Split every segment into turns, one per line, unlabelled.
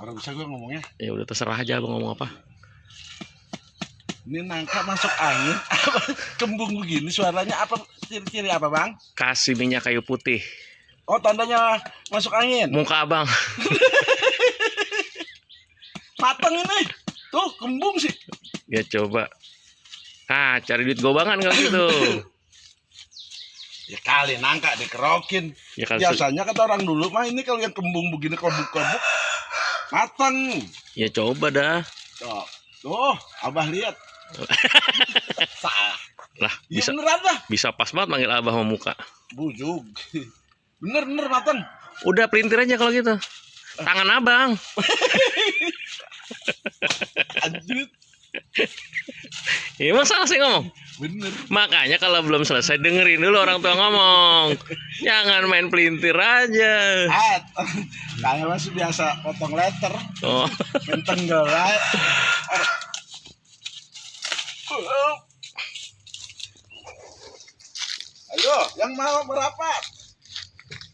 Orang bisa gue ngomongnya.
Ya udah terserah aja abang ngomong apa.
Ini nangka masuk angin. Kembung begini suaranya apa? Ciri-ciri apa bang?
Kasih minyak kayu putih.
Oh tandanya masuk angin.
Muka abang.
Matang ini. Tuh kembung sih.
Ya coba. Ah, cari duit gobangan kalau gitu.
Ya kali nangka dikerokin.
Ya kalau
Biasanya kata orang dulu mah ini kalau yang kembung begini kelebuk-kelebuk matang.
ya coba dah.
Tuh, abah lihat. Salah.
Lah,
Ya
bisa
beneran lah.
bisa pas banget manggil abah sama muka.
Bujug. Bener matang.
Udah pelintir aja kalau gitu. Tangan abang.
Lanjut.
Ya, emang salah sih ngomong.
Bener.
Makanya kalau belum selesai dengerin dulu orang tua ngomong. Jangan main pelintir aja.
Kayak masih biasa potong letter.
Oh.
Menteng gelai. Ayo, yang mau merapat.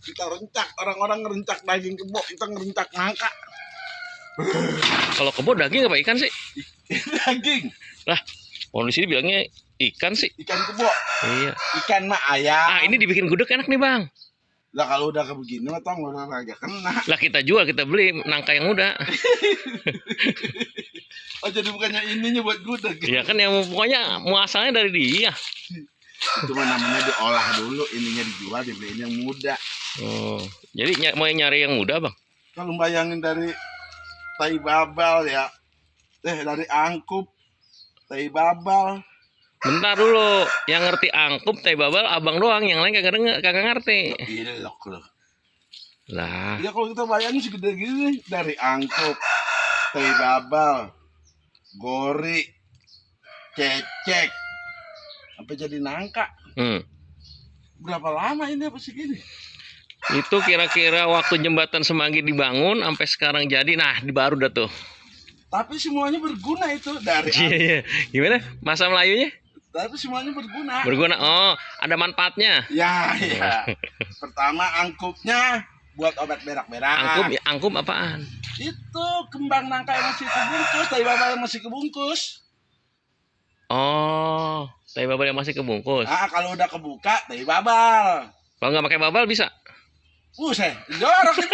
Kita rencak, orang-orang ngerencak daging kebo, kita ngerencak nangka.
Kalau kebo daging apa ikan sih?
Daging,
Lah, orang di sini bilangnya ikan sih.
ikan kebo.
Iya.
Ikan mah ayam.
Ah, ini dibikin gudeg enak nih, Bang.
Lah kalau udah kayak begini mah tong udah agak kena.
Lah kita jual, kita beli nangka yang muda.
Oh jadi bukannya ininya buat gudeg.
Iya kan yang pokoknya muasalnya dari dia.
Cuma namanya diolah dulu, ininya dijual, dibeliin yang muda.
Oh, jadi mau nyari yang muda, Bang?
Kalau bayangin dari tai babal ya, dari angkup, tai babal.
Bentar dulu, yang ngerti angkup, tai babal, abang doang, yang lain kagak ngerti.
Ilok loh.
Lah,
Ya kalau kita bayangin segede gini, dari angkup, tai babal, gori, cecek, sampai jadi nangka. Berapa lama ini apa segini?
itu kira-kira waktu jembatan Semanggi dibangun sampai sekarang jadi, nah di baru dah tuh.
Tapi semuanya berguna itu dari
Iya, gimana? Masa Melayunya?
tapi semuanya berguna.
Berguna. Oh, ada manfaatnya.
Ya. Pertama angkupnya buat obat berak-berak.
Angkup apaan?
Itu kembang nangka yang masih kebungkus, tai babal yang masih kebungkus.
Oh, tai babal yang masih kebungkus.
Ah, kalau udah kebuka, tai babal.
Kalau nggak pakai babal bisa?
Buset, jorok itu.